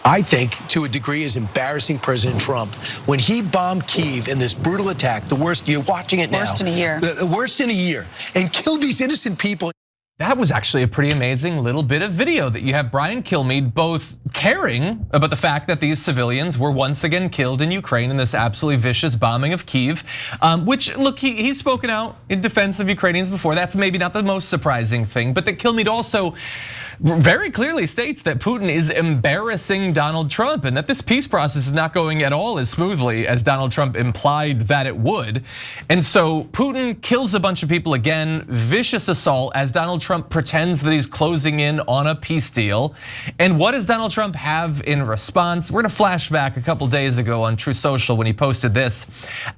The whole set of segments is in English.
I think, to a degree, is embarrassing President Trump. When he bombed Kyiv in this brutal attack, the worst, you're watching it now. Worst in a year. The worst in a year, and killed these innocent people. That was actually a pretty amazing little bit of video that you have Brian Kilmeade both caring about the fact that these civilians were once again killed in Ukraine in this absolutely vicious bombing of Kyiv, which, look, he's spoken out in defense of Ukrainians before. That's maybe not the most surprising thing, but that Kilmeade also very clearly states that Putin is embarrassing Donald Trump and that this peace process is not going at all as smoothly as Donald Trump implied that it would. And so Putin kills a bunch of people again, vicious assault as Donald Trump pretends that he's closing in on a peace deal. And what does Donald Trump have in response? We're gonna flash back a couple days ago on True Social when he posted this.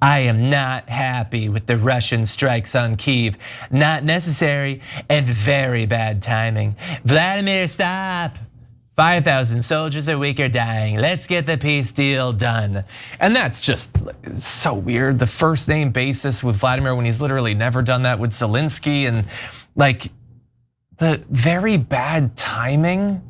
I am not happy with the Russian strikes on Kyiv. Not necessary and very bad timing. Vladimir, stop. 5,000 soldiers a week are dying. Let's get the peace deal done. And that's just so weird. The first name basis with Vladimir when he's literally never done that with Zelensky, and like the very bad timing.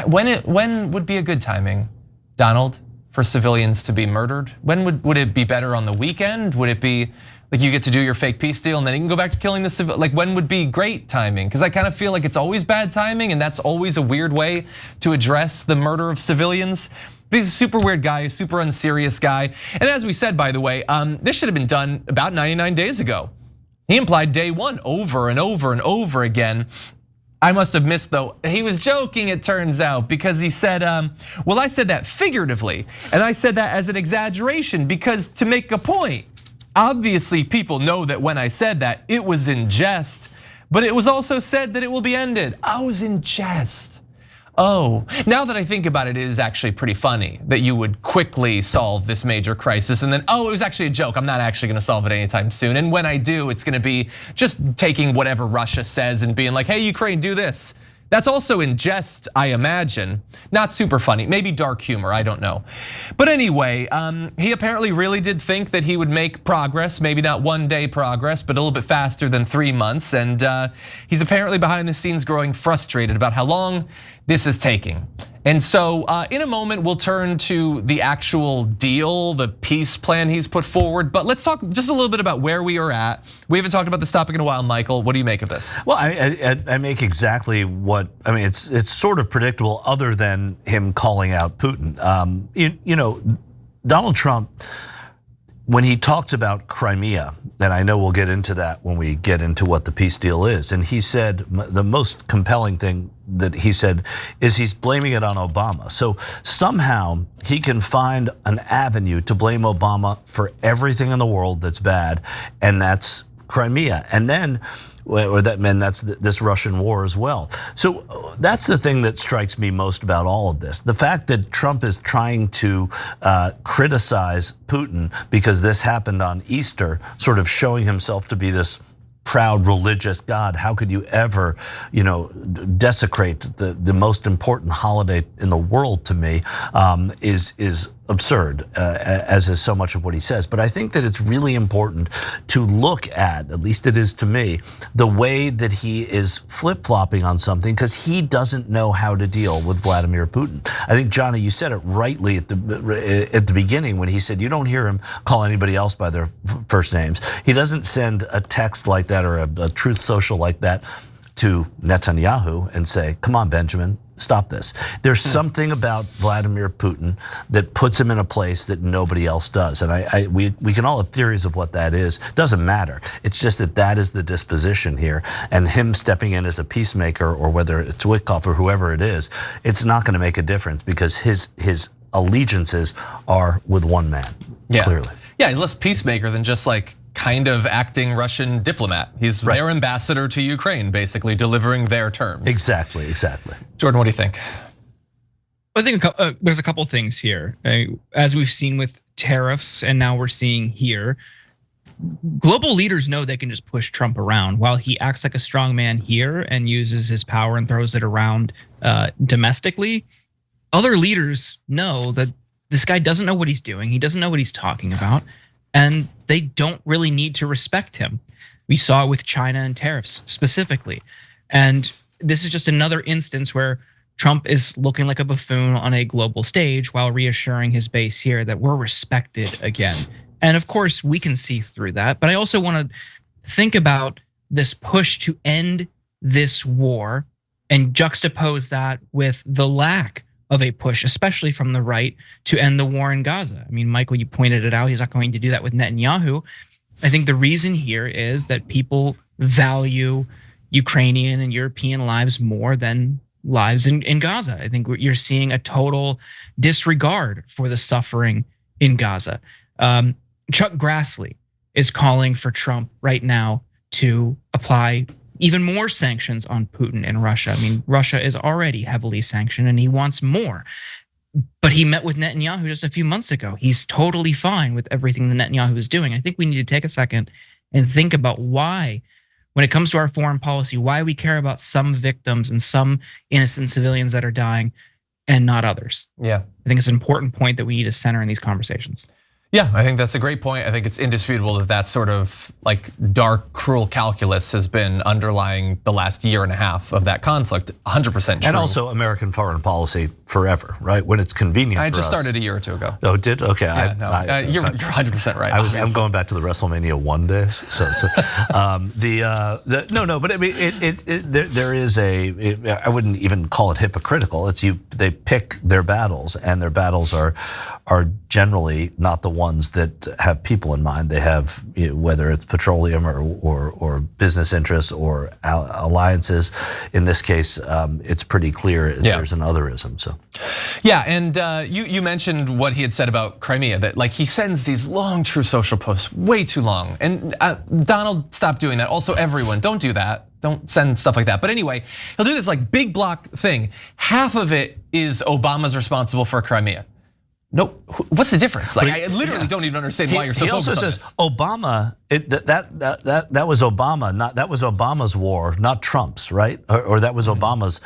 When would be a good timing, Donald, for civilians to be murdered? When would it be better on the weekend? Would it be like you get to do your fake peace deal and then you can go back to killing the civil? Like when would be great timing? Because I kind of feel like it's always bad timing, and that's always a weird way to address the murder of civilians. But he's a super weird guy, a super unserious guy. And as we said, by the way, this should have been done about 99 days ago. He implied day one over and over and over again. I must have missed though, he was joking it turns out, because he said, well, I said that figuratively, and I said that as an exaggeration because to make a point. Obviously, people know that when I said that, it was in jest, but it was also said that it will be ended. I was in jest. Oh, now that I think about it, it is actually pretty funny that you would quickly solve this major crisis and then, oh, it was actually a joke. I'm not actually gonna solve it anytime soon. And when I do, it's gonna be just taking whatever Russia says and being like, hey, Ukraine, do this. That's also in jest, I imagine. Not super funny, maybe dark humor, I don't know. But anyway, he apparently really did think that he would make progress, maybe not one day progress, but a little bit faster than 3 months. And he's apparently behind the scenes growing frustrated about how long this is taking. And so in a moment, we'll turn to the actual deal, the peace plan he's put forward. But let's talk just a little bit about where we are at. We haven't talked about this topic in a while, Michael. What do you make of this? Well, I make exactly what, I mean, it's sort of predictable other than him calling out Putin. You know, Donald Trump, when he talks about Crimea, and I know we'll get into that when we get into what the peace deal is, and he said the most compelling thing that he said is he's blaming it on Obama. So somehow he can find an avenue to blame Obama for everything in the world that's bad, and that's Crimea. And then that's this Russian war as well. So that's the thing that strikes me most about all of this. The fact that Trump is trying to criticize Putin because this happened on Easter, sort of showing himself to be this proud religious God. How could you ever, desecrate the most important holiday in the world to me, is absurd, as is so much of what he says. But I think that it's really important to look at least it is to me, the way that he is flip-flopping on something, because he doesn't know how to deal with Vladimir Putin. I think, Johnny, you said it rightly at the beginning when he said you don't hear him call anybody else by their first names. He doesn't send a text like that or a Truth Social like that to Netanyahu and say, come on, Benjamin, stop this. There's something about Vladimir Putin that puts him in a place that nobody else does. And we can all have theories of what that is. Doesn't matter. It's just that is the disposition here. And him stepping in as a peacemaker, or whether it's Witkoff or whoever it is, it's not gonna make a difference because his allegiances are with one man, clearly. Yeah, he's less peacemaker than just like kind of acting Russian diplomat. He's their ambassador to Ukraine, basically delivering their terms. Exactly. Jordan, what do you think? I think there's a couple things here. As we've seen with tariffs, and now we're seeing here, global leaders know they can just push Trump around while he acts like a strong man here and uses his power and throws it around domestically. Other leaders know that this guy doesn't know what he's doing. He doesn't know what he's talking about. And they don't really need to respect him. We saw it with China and tariffs specifically. And this is just another instance where Trump is looking like a buffoon on a global stage while reassuring his base here that we're respected again. And of course, we can see through that. But I also want to think about this push to end this war and juxtapose that with the lack of a push, especially from the right, to end the war in Gaza. I mean, Michael, you pointed it out. He's not going to do that with Netanyahu. I think the reason here is that people value Ukrainian and European lives more than lives in Gaza. I think you're seeing a total disregard for the suffering in Gaza. Chuck Grassley is calling for Trump right now to apply even more sanctions on Putin and Russia. I mean, Russia is already heavily sanctioned and he wants more. But he met with Netanyahu just a few months ago. He's totally fine with everything that Netanyahu is doing. I think we need to take a second and think about why, when it comes to our foreign policy, why we care about some victims and some innocent civilians that are dying and not others. Yeah. I think it's an important point that we need to center in these conversations. Yeah, I think that's a great point. I think it's indisputable that that sort of like dark, cruel calculus has been underlying the last year and a half of that conflict. 100% true. And also American foreign policy forever, right? When it's convenient. I for just us. stared a year or two ago. Oh, it did? Okay. Yeah, you're 100% right. I'm going back to the WrestleMania 1 days. But I mean, there is I wouldn't even call it hypocritical. It's they pick their battles, and their battles are generally not the ones that have people in mind. They have, whether it's petroleum or business interests or alliances. In this case, it's pretty clear there's an otherism. So, yeah, and you mentioned what he had said about Crimea, that like he sends these long True Social posts, way too long. And Donald, stop doing that. Also, everyone, don't do that. Don't send stuff like that. But anyway, he'll do this like big block thing. Half of it is Obama's responsible for Crimea. No, what's the difference? Like, I literally don't even understand why you're so focused on this. He also says Obama. That was Obama. That was Obama's war, not Trump's, right? Or that was Obama's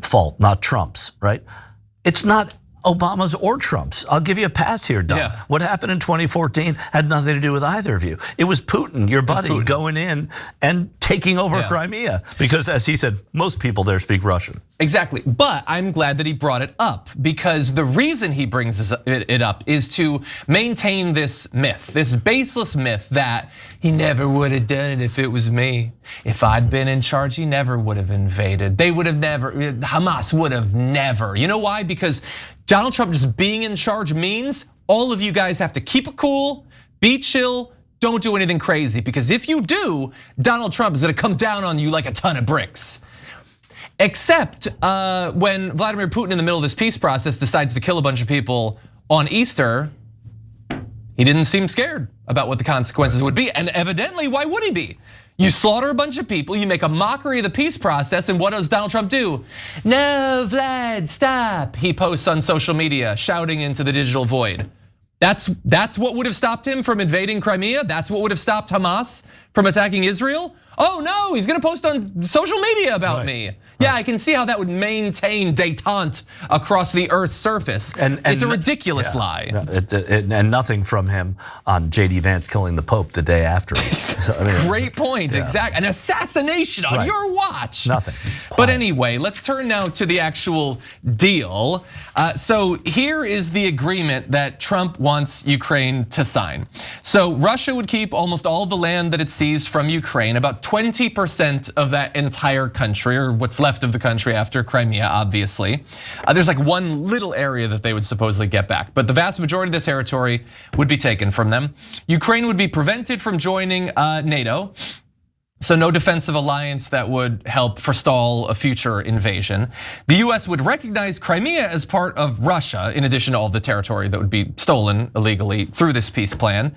fault, not Trump's, right? It's not Obama's or Trump's. I'll give you a pass here, Don. Yeah. What happened in 2014 had nothing to do with either of you. It was Putin, your buddy, going in and taking over Crimea. Because as he said, most people there speak Russian. Exactly, but I'm glad that he brought it up, because the reason he brings it up is to maintain this myth, this baseless myth that he never would have done it if it was me. If I'd been in charge, he never would have invaded. They would have never, Hamas would have never. You know why? Because Donald Trump just being in charge means all of you guys have to keep it cool, be chill, don't do anything crazy. Because if you do, Donald Trump is gonna come down on you like a ton of bricks. Except when Vladimir Putin in the middle of this peace process decides to kill a bunch of people on Easter, he didn't seem scared about what the consequences would be. And evidently, why would he be? You slaughter a bunch of people, you make a mockery of the peace process, and what does Donald Trump do? No, Vlad, stop. He posts on social media, shouting into the digital void. That's what would have stopped him from invading Crimea? That's what would have stopped Hamas from attacking Israel? Oh no, he's gonna post on social media about me. Yeah, I can see how that would maintain détente across the Earth's surface. And it's a ridiculous lie. And nothing from him on JD Vance killing the Pope the day after. So, I mean, great point, exactly. An assassination on your watch. Nothing. But anyway, let's turn now to the actual deal. So here is the agreement that Trump wants Ukraine to sign. So Russia would keep almost all the land that it seized from Ukraine, about 20% of that entire country, or what's left of the country after Crimea, obviously. There's like one little area that they would supposedly get back, but the vast majority of the territory would be taken from them. Ukraine would be prevented from joining NATO. So no defensive alliance that would help forestall a future invasion. The US would recognize Crimea as part of Russia, in addition to all the territory that would be stolen illegally through this peace plan.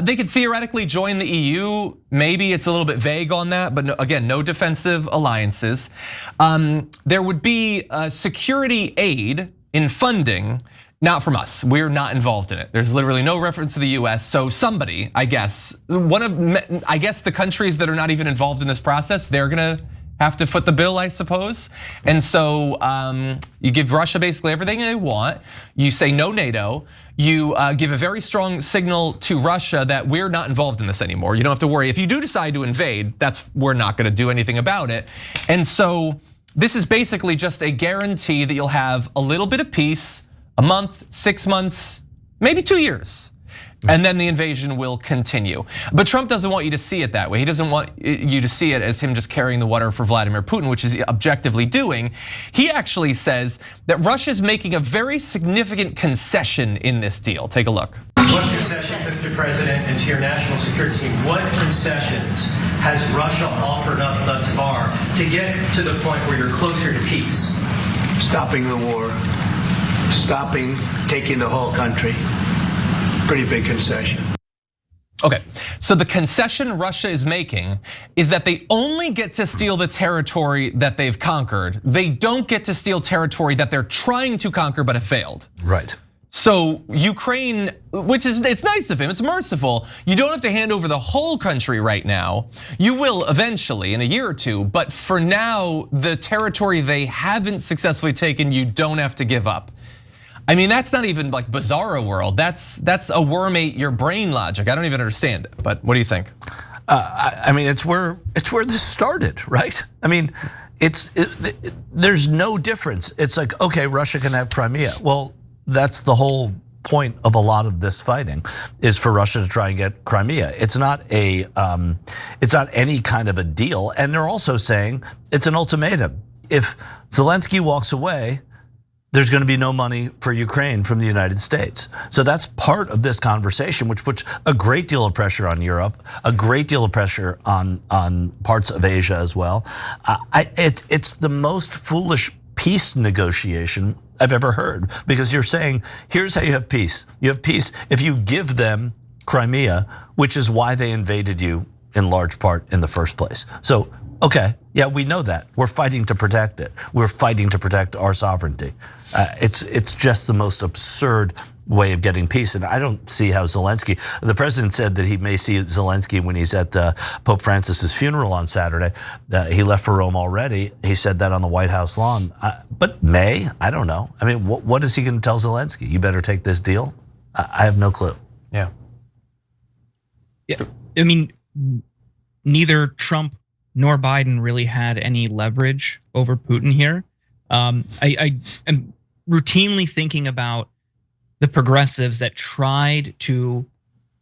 They could theoretically join the EU. Maybe it's a little bit vague on that, but again, no defensive alliances. There would be security aid in funding, not from us. We're not involved in it. There's literally no reference to the US. So somebody, I guess, the countries that are not even involved in this process, they're gonna have to foot the bill, I suppose. And so you give Russia basically everything they want. You say no NATO. You give a very strong signal to Russia that we're not involved in this anymore. You don't have to worry. If you do decide to invade, we're not gonna do anything about it. And so this is basically just a guarantee that you'll have a little bit of peace, a month, 6 months, maybe 2 years. And then the invasion will continue. But Trump doesn't want you to see it that way. He doesn't want you to see it as him just carrying the water for Vladimir Putin, which is objectively doing. He actually says that Russia's making a very significant concession in this deal. Take a look. What concessions, Mr. President, and to your national security team, what concessions has Russia offered up thus far to get to the point where you're closer to peace? Stopping the war, stopping taking the whole country. Pretty big concession. Okay, so the concession Russia is making is that they only get to steal the territory that they've conquered. They don't get to steal territory that they're trying to conquer but have failed. Right. So Ukraine, which is, it's nice of him, it's merciful. You don't have to hand over the whole country right now. You will eventually in a year or two, but for now, the territory they haven't successfully taken, you don't have to give up. I mean, that's not even like bizarro world. That's a worm ate your brain logic. I don't even understand it. But what do you think? I mean, it's where this started, right? I mean, there's no difference. It's like, okay, Russia can have Crimea. Well, that's the whole point of a lot of this fighting, is for Russia to try and get Crimea. It's not any kind of a deal. And they're also saying it's an ultimatum. If Zelensky walks away, there's going to be no money for Ukraine from the United States. So that's part of this conversation, which puts a great deal of pressure on Europe, a great deal of pressure on parts of Asia as well. It's the most foolish peace negotiation I've ever heard, because you're saying, here's how you have peace. You have peace if you give them Crimea, which is why they invaded you in large part in the first place. So, okay, yeah, we know that. We're fighting to protect it. We're fighting to protect our sovereignty. It's just the most absurd way of getting peace, and I don't see how Zelensky. The president said that he may see Zelensky when he's at Pope Francis's funeral on Saturday. He left for Rome already. He said that on the White House lawn. But May, I don't know. I mean, what is he going to tell Zelensky? You better take this deal. I have no clue. Yeah. Yeah. I mean, neither Trump nor Biden really had any leverage over Putin here. I am routinely thinking about the progressives that tried to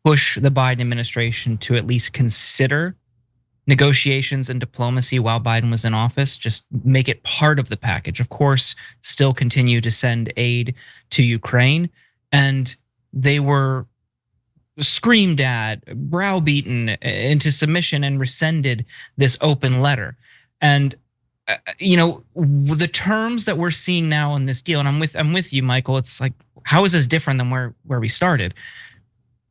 push the Biden administration to at least consider negotiations and diplomacy while Biden was in office, just make it part of the package. Of course, still continue to send aid to Ukraine. And they were screamed at, browbeaten into submission, and rescinded this open letter. And the terms that we're seeing now in this deal, and I'm with you, Michael. It's like, how is this different than where we started?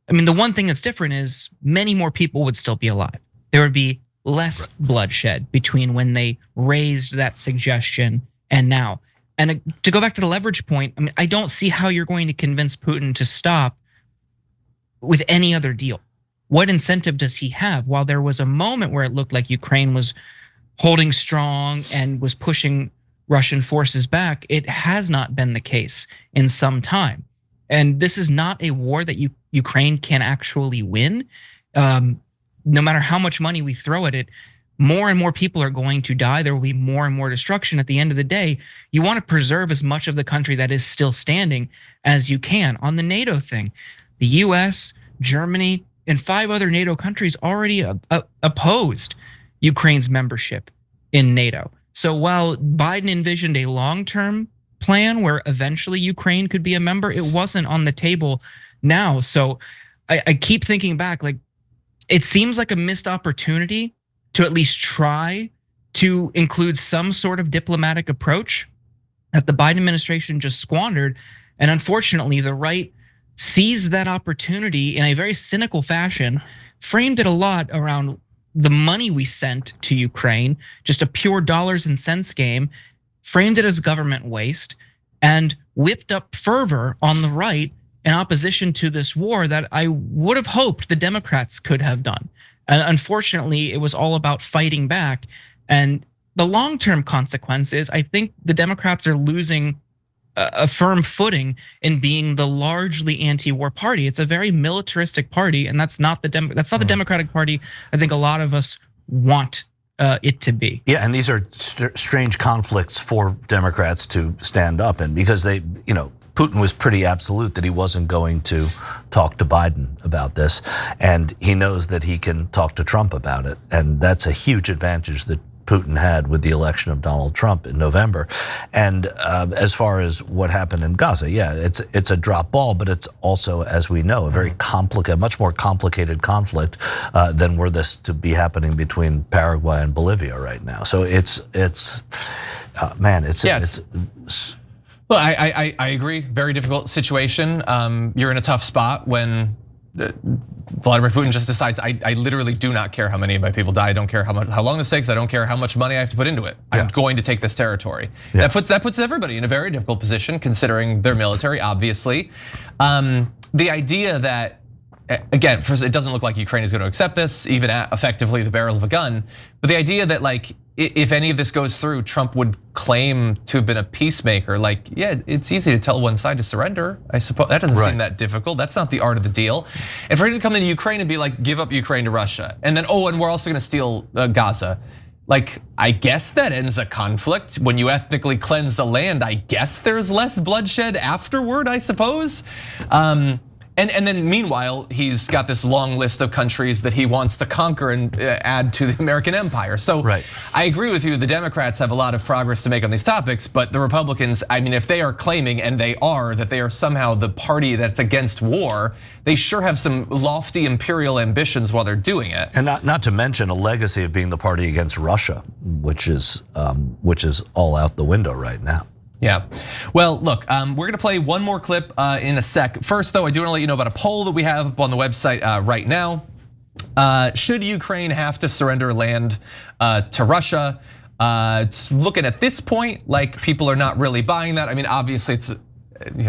I mean, the one thing that's different is many more people would still be alive. There would be less bloodshed between when they raised that suggestion and now. And to go back to the leverage point, I mean, I don't see how you're going to convince Putin to stop with any other deal. What incentive does he have? While there was a moment where it looked like Ukraine was holding strong and was pushing Russian forces back, it has not been the case in some time. And this is not a war that Ukraine can actually win. No matter how much money we throw at it, more and more people are going to die. There will be more and more destruction. At the end of the day, you want to preserve as much of the country that is still standing as you can. On the NATO thing, the US, Germany, and 5 other NATO countries already opposed Ukraine's membership in NATO. So while Biden envisioned a long-term plan where eventually Ukraine could be a member, it wasn't on the table now. So I keep thinking back, like, it seems like a missed opportunity to at least try to include some sort of diplomatic approach that the Biden administration just squandered. And unfortunately, the right seized that opportunity in a very cynical fashion, framed it a lot around the money we sent to Ukraine, just a pure dollars and cents game, framed it as government waste, and whipped up fervor on the right in opposition to this war that I would have hoped the Democrats could have done. And unfortunately, it was all about fighting back. And the long-term consequence is, I think the Democrats are losing a firm footing in being the largely anti-war party. It's a very militaristic party, and that's not the Democratic Party I think a lot of us want it to be. Yeah, and these are strange conflicts for Democrats to stand up in, because they, Putin was pretty absolute that he wasn't going to talk to Biden about this, and he knows that he can talk to Trump about it, and that's a huge advantage that Putin had with the election of Donald Trump in November. And as far as what happened in Gaza, yeah, it's a drop ball, but it's also, as we know, a very complicated, much more complicated conflict than were this to be happening between Paraguay and Bolivia right now. So Well, I agree. Very difficult situation. You're in a tough spot when Vladimir Putin just decides, I literally do not care how many of my people die. I don't care how long this takes. I don't care how much money I have to put into it. I'm going to take this territory. Yeah. That puts everybody in a very difficult position, considering their military, obviously. The idea that, again, first, it doesn't look like Ukraine is going to accept this, even at effectively the barrel of a gun. But the idea that, like, if any of this goes through, Trump would claim to have been a peacemaker. Like, yeah, it's easy to tell one side to surrender. I suppose that doesn't seem that difficult. That's not the art of the deal. And for him to come into Ukraine and be like, give up Ukraine to Russia, and then, and we're also going to steal Gaza. Like, I guess that ends a conflict. When you ethnically cleanse the land, I guess there's less bloodshed afterward, I suppose. And then meanwhile, he's got this long list of countries that he wants to conquer and add to the American empire. So I agree with you, the Democrats have a lot of progress to make on these topics, but the Republicans, I mean, if they are claiming, and they are, that they are somehow the party that's against war, they sure have some lofty imperial ambitions while they're doing it. And not to mention a legacy of being the party against Russia, which is all out the window right now. Yeah, well, look, we're gonna play one more clip in a sec. First, though, I do want to let you know about a poll that we have up on the website right now. Should Ukraine have to surrender land to Russia? It's looking at this point like people are not really buying that. I mean, obviously, it's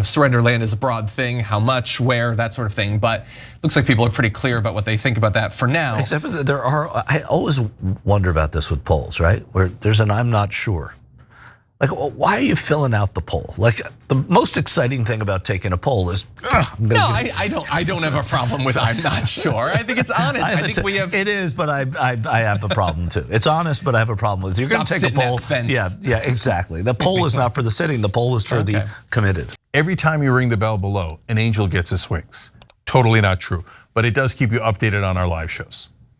surrender land is a broad thing. How much, where, that sort of thing. But looks like people are pretty clear about what they think about that for now. Except for I always wonder about this with polls, right? Where there's an I'm not sure. Like, why are you filling out the poll? Like, the most exciting thing about taking a poll is, I don't have a problem with I'm not sure. I think it's honest. I think we have. It is, but I have a problem too. It's honest, but I have a problem with it. You're going to take a poll. Yeah, exactly. The poll is not for the sitting. The poll is for the committed. Every time you ring the bell below, an angel gets his wings. Totally not true, but it does keep you updated on our live shows.